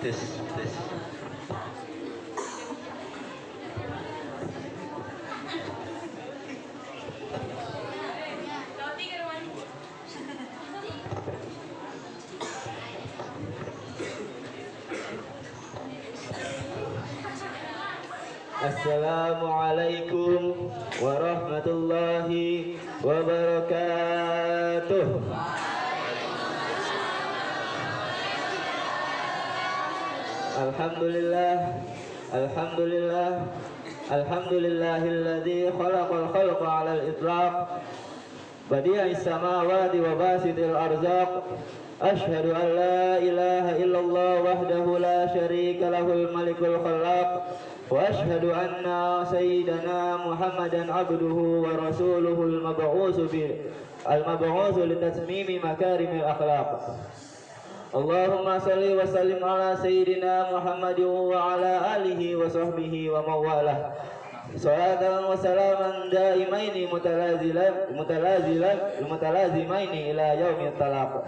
tes tes. Assalamualaikum warahmatullahi wabarakatuh. Alhamdulillah, alhamdulillah, alhamdulillahilladzi khalaqal khalqa 'alal itlaq, badi'is samawati wa basitil arzaq. Asyhadu an la ilaha illallah wahdahu la syarika lahul malikul khallaq. Wa ashhadu anna sayyidana Muhammadan abduhu wa rasuluhul mab'utsu li tatmimi makarimil akhlaq. Allahumma salli wa sallim ala sayyidina Muhammadin wa ala alihi wa sahbihi wa mawalah. Salatan wa salaman daimaini mutalazimaini ila yaumil talaq.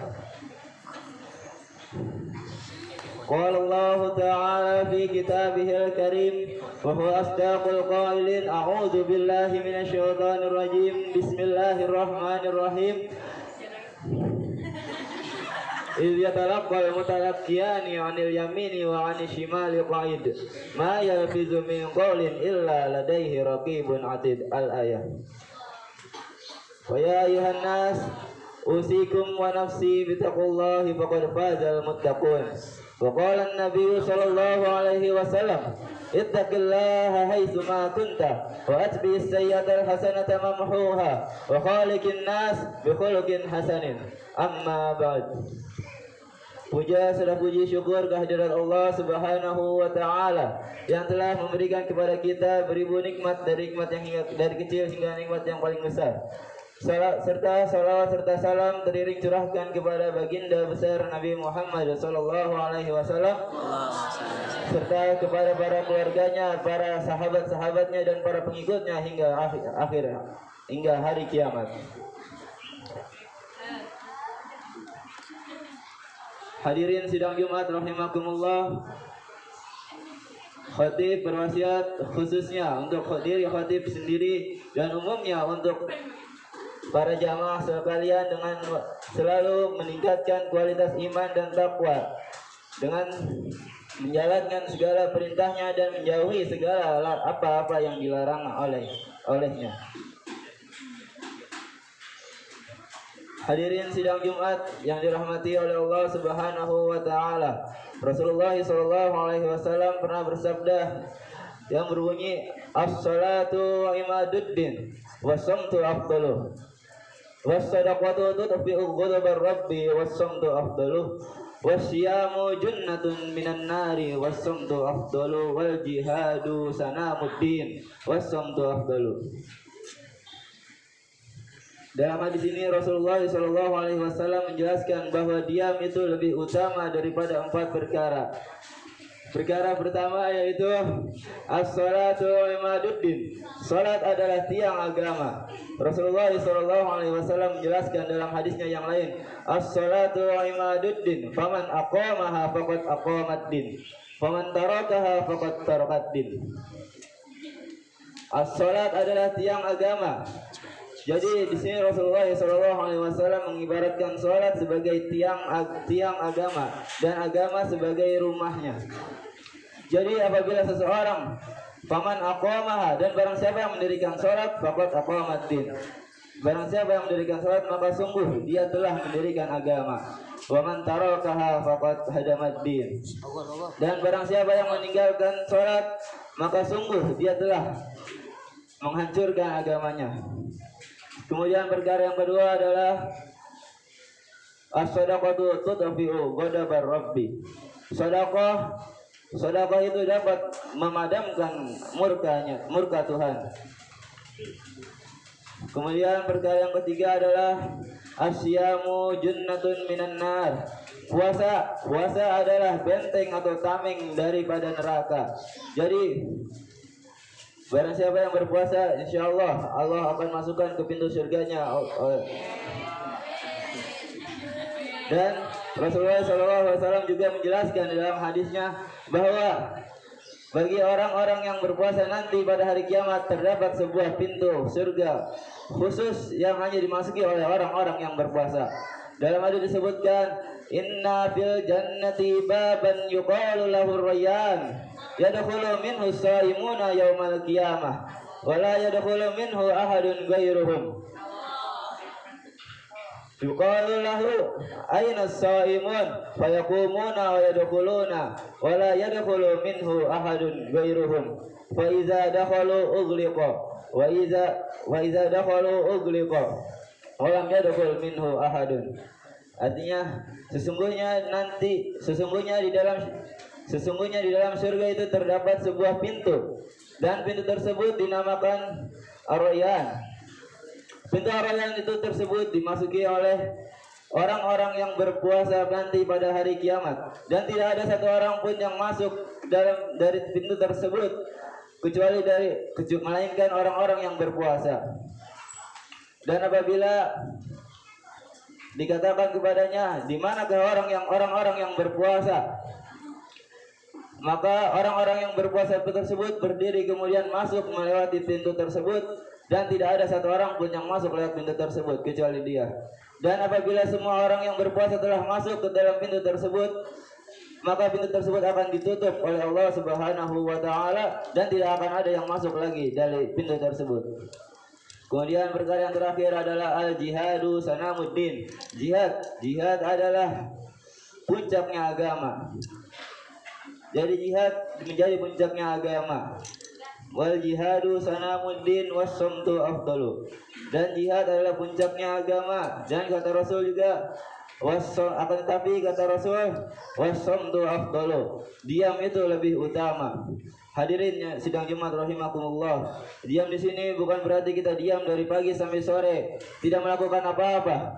Qala Allah ta'ala fi kitabihil karim wa huwa asdaqul qailin. A'udzu billahi minasy syaithanir rajim. Bismillahirrahmanirrahim. Idh yatalaqqal mutalaqqiyani 'anil yamini wa 'anil shimali qa'id. Ma yalfizu min qawlin illa ladayhi raqibun 'atid. Al-ayah. Wa ya ayuhan nas usikum wa nafsi bittaqullahi faqad fazal muttaqun. Wa qala an-nabiy sallallahu alaihi wasallam ittaqillaha haitsu ma kunta wa atbi'is sayyi'atal hasanata mamhuha wa khaliqin nas bi khuluqin hasanin. Amma ba'd. Puja serta puji syukur kehadirat Allah Subhanahu wa taala yang telah memberikan kepada kita beribu nikmat, dari nikmat yang dari kecil hingga nikmat yang paling besar. Salawat serta salam teriring curahkan kepada baginda besar Nabi Muhammad sallallahu alaihi wasallam serta kepada para keluarganya, para sahabat-sahabatnya dan para pengikutnya hingga hari kiamat. Hadirin sidang Jumat rahimakumullah. Khatib berwasiat khususnya untuk diri khatib sendiri dan umumnya untuk para jamaah sekalian dengan selalu meningkatkan kualitas iman dan takwa dengan menjalankan segala perintahnya dan menjauhi segala apa-apa yang dilarang olehnya. Hadirin sidang Jumat yang dirahmati oleh Allah Subhanahu wa taala. Rasulullah sallallahu alaihi wasallam pernah bersabda yang berbunyi as-salatu imaduddin was-samtu afdaluh. Was-sadaqatu tudfi'u ghadabar rabbi was-samtu afdaluh. Was-siyamu junnatun minan nari was-samtu afdaluh. Wal jihadu sanamuddin was-samtu afdaluh. Dalam hadis ini Rasulullah SAW menjelaskan bahwa diam itu lebih utama daripada 4 perkara. Perkara pertama yaitu as-salatu imaduddin. Salat adalah tiang agama. Rasulullah SAW menjelaskan dalam hadisnya yang lain, as-salatu imaduddin. Faman aqamaha faqad aqamad-din. Faman tarakaha faqad taraqad-din. As-salat adalah tiang agama. Jadi di sini Rasulullah SAW mengibaratkan salat sebagai tiang agama dan agama sebagai rumahnya. Jadi apabila seseorang faman aqamaha, dan barang siapa yang mendirikan salat faqad aqamad-din. Barang siapa yang mendirikan salat maka sungguh dia telah mendirikan agama. Wa man tarakaha faqad hadamad-din. Dan barang siapa yang meninggalkan salat maka sungguh dia telah menghancurkan agamanya. Kemudian perkara yang kedua adalah as-sadaqatu tudfi'u ghadabar rabbi. Sedekah itu dapat memadamkan murka Tuhan. Kemudian perkara yang ketiga adalah asyamu junnatun minan nar. Puasa adalah benteng atau tameng daripada neraka. Jadi barang siapa yang berpuasa, insyaallah Allah akan masukkan ke pintu surganya. Dan Rasulullah SAW juga menjelaskan dalam hadisnya bahwa bagi orang-orang yang berpuasa nanti pada hari kiamat terdapat sebuah pintu surga khusus yang hanya dimasuki oleh orang-orang yang berpuasa. Dalam hadis disebutkan, inna fil jannati baban yuqalu lahu rayyan yadkhulu minhu shaimuna yaumal qiyamah wa la yadkhulu minhu ahadun ghairuhum. Yuqalu lahu aina as-saimun fayaqumuna wa yadkhuluna wa la yadkhulu minhu ahadun ghairuhum fa iza dakhalu ughliqa wa iza dakhalu ughliqa wa lam yadkhul minhu ahadun. Artinya sesungguhnya di dalam surga itu terdapat sebuah pintu dan pintu tersebut dinamakan Ar-Rayyan. Pintu Ar-Rayyan itu tersebut dimasuki oleh orang-orang yang berpuasa nanti pada hari kiamat, dan tidak ada satu orang pun yang masuk dari pintu tersebut kecuali melainkan orang-orang yang berpuasa. Dan apabila dikatakan kepadanya, di manakah orang-orang yang berpuasa, maka orang-orang yang berpuasa tersebut berdiri kemudian masuk melewati pintu tersebut, dan tidak ada satu orang pun yang masuk lewat pintu tersebut kecuali dia. Dan apabila semua orang yang berpuasa telah masuk ke dalam pintu tersebut, maka pintu tersebut akan ditutup oleh Allah Subhanahu wa taala dan tidak akan ada yang masuk lagi dari pintu tersebut. Kemudian perkara yang terakhir adalah al-jihadu sanamuddin. Jihad adalah puncaknya agama. Jadi jihad menjadi puncaknya agama. Wal jihadu sanamuddin was-sumtu afdalu. Dan jihad adalah puncaknya agama. Dan kata Rasul juga akan tetapi kata Rasul was-sumtu afdalu. Diam itu lebih utama. Hadirin sidang Jumat rahimakumullah. Diam di sini bukan berarti kita diam dari pagi sampai sore tidak melakukan apa-apa.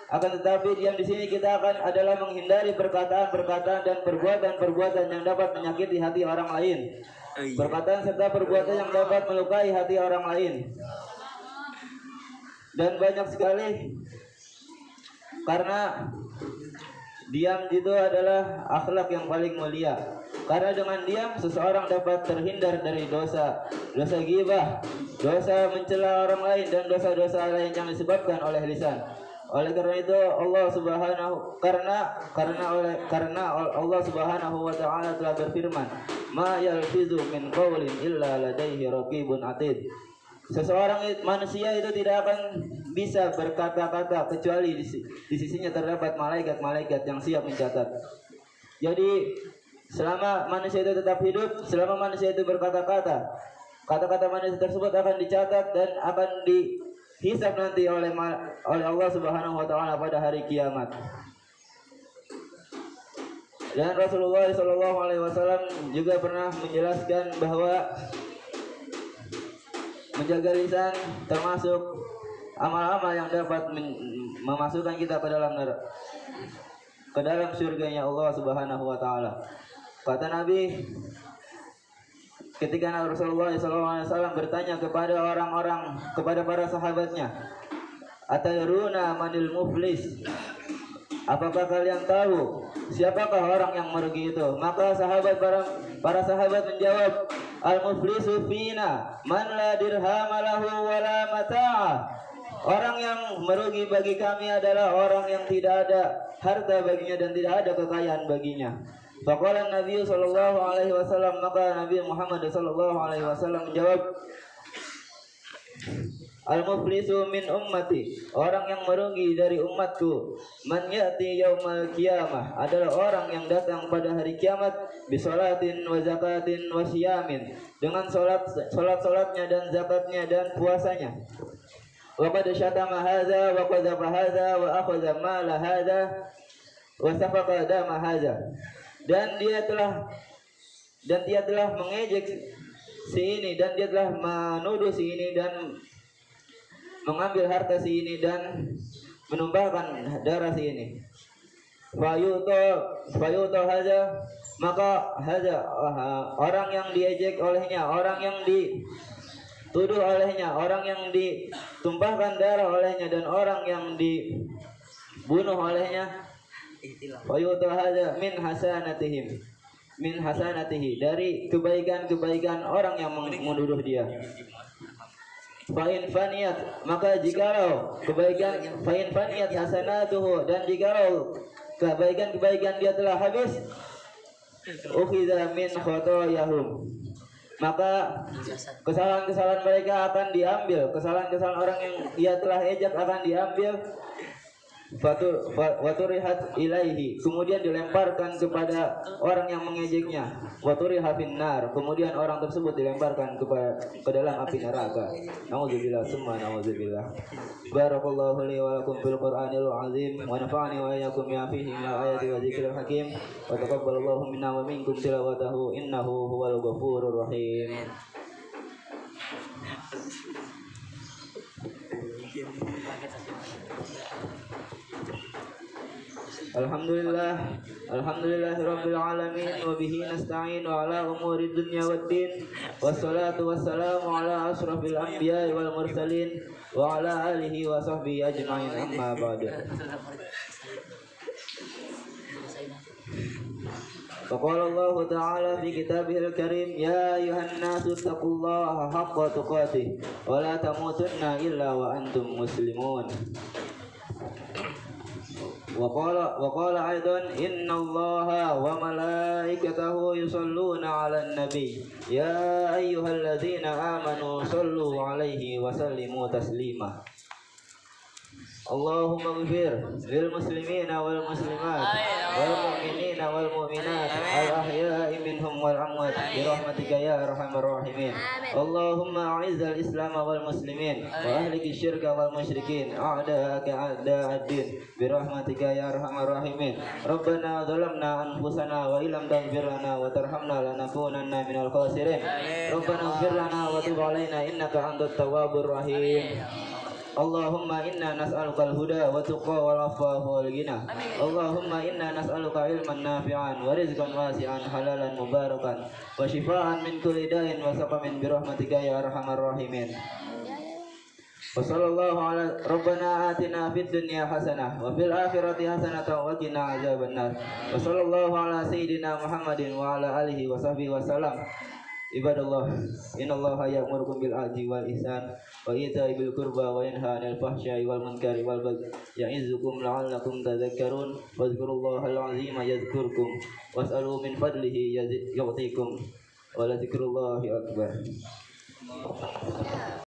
Akan tetapi diam di sini kita adalah menghindari perkataan-perkataan dan perbuatan-perbuatan yang dapat menyakiti hati orang lain. Perkataan serta perbuatan yang dapat melukai hati orang lain. Dan banyak sekali, karena diam itu adalah akhlak yang paling mulia. Karena dengan diam seseorang dapat terhindar dari dosa ghibah, dosa mencela orang lain, dan dosa-dosa lain yang disebabkan oleh lisan. Oleh karena itu Allah Subhanahu wa taala telah berfirman, "Ma yalfizu min qaulin illa ladaihi raqibun atid." Seseorang manusia itu tidak akan bisa berkata-kata kecuali di sisinya terdapat malaikat-malaikat yang siap mencatat. Jadi selama manusia itu tetap hidup, selama manusia itu berkata-kata, kata-kata manusia tersebut akan dicatat dan akan dihisab nanti oleh Allah Subhanahu wa taala pada hari kiamat. Dan Rasulullah SAW juga pernah menjelaskan bahwa menjaga lisan termasuk amal-amal yang dapat memasukkan kita ke dalam surganya Allah Subhanahu wa taala. Kata Nabi, ketika Rasulullah SAW bertanya kepada para sahabatnya, "Atadruna manil muflis?" Apakah kalian tahu siapakah orang yang merugi itu? Maka para sahabat menjawab, "Al-muflisu fina man la dirhama lahu wa la mata'a." Orang yang merugi bagi kami adalah orang yang tidak ada harta baginya dan tidak ada kekayaan baginya. Faqala Nabi sallallahu alaihi wasallam, maka Nabi Muhammad sallallahu alaihi wasallam menjawab, "Al-muflisu min ummati." Orang yang merugi dari umatku, man ya'ti yaumal qiyamah, adalah orang yang datang pada hari kiamat bisolatin wa zakatin wa siyamin, dengan salatnya dan zakatnya dan puasanya. Wa qad syatama hadza wa qadhafa hadza wa akhadha mala hadza wa safaqa dama hadza. Dan dia telah mengejek si ini, dan dia telah menuduh si ini, dan mengambil harta si ini, dan menumpahkan darah si ini. Fayuto haza, maka haza orang yang diejek olehnya, orang yang dituduh olehnya, orang yang ditumpahkan darah olehnya, dan orang yang dibunuh olehnya, Wa yu'ta hadza min hasanatihi dari kebaikan-kebaikan orang yang menuduh dia. Fa'in faniyat, maka jikalau fa'in faniyat hasanatuhu, dan jikalau kebaikan-kebaikan dia telah habis, ukhidha min khotoyahum, maka kesalahan-kesalahan mereka akan diambil, kesalahan-kesalahan orang yang dia telah ejak akan diambil. Waturihat ilaihi, kemudian dilemparkan kepada orang yang mengejeknya. Waturiha finnar, kemudian orang tersebut dilemparkan ke dalam api neraka. Nauzubillah, summa nauzubillah. Barakallahu li wa lakum fil Qur'anil azim wa nafa'ani wa iyyakum bima fihi min ayati wa dzikril hakim. Wa taqabbalallahu minna wa minkum tilawatahu innahu huwal ghafurur rahim. Alhamdulillah rabbil alamin wa bihi nasta'in wa ala umuri dunya waddin wassalatu wassalamu ala asrafil anbiya'i wal mursalin wa ala alihi wa sahbihi ajma'in, amma ba'du. Faqala Allah ta'ala fi kitabihil karim, ya ayuhan nasu taqullaha haqqa tuqatih wa la tamutunna illa wa antum muslimun. وقال أيضا إن الله وملائكته يصلون على النبي يا أيها الذين آمنوا صلوا عليه وسلموا تسليما. Allahumma ighfir lil muslimina wal muslimat wal mu'minina wal mu'minat al ahya'i minhum wal amwat bi rahmatika ya arhamar rahimin. Allahumma a'izzal islam wal muslimin wa ahliki syirka wal musyrikin a'da'aka a'da'ad-din bi rahmatika ya arhamar rahimin. Rabbana zalamna anfusana wa illam taghfir lana wa tarhamna lanakunanna minal khasirin. Rabbana ighfir lana wa tub 'alaina innaka antat tawwabur rahim. Allahumma inna nas'aluka al-huda wa tuqa wal afwa wal ghina. Allahumma inna nas'aluka ilman nafi'an wa rizqan wasi'an halalan mubarakan wa shifaan min kulli da'in wa saqamin bi rahmatika ya arhamar rahimin. Wa sallallahu ala rabbana atina fid dunya hasanah wa fil akhirati hasanah wa qina adzabannar. Wa sallallahu ala sayyidina Muhammadin wa ala alihi wa sahbihi wa salam. Ibadallah, innallaha ya'murukum bil 'adli wal ihsan wa ita'i bil qurba wa yanha 'anil fahsya'i wal munkari wal baghi ya'izukum la'allakum tadhakkarun. Wadhkurullahal 'azima yadhkurkum was'alu min fadlihi yu'tikum wa la dzikrullahi akbar.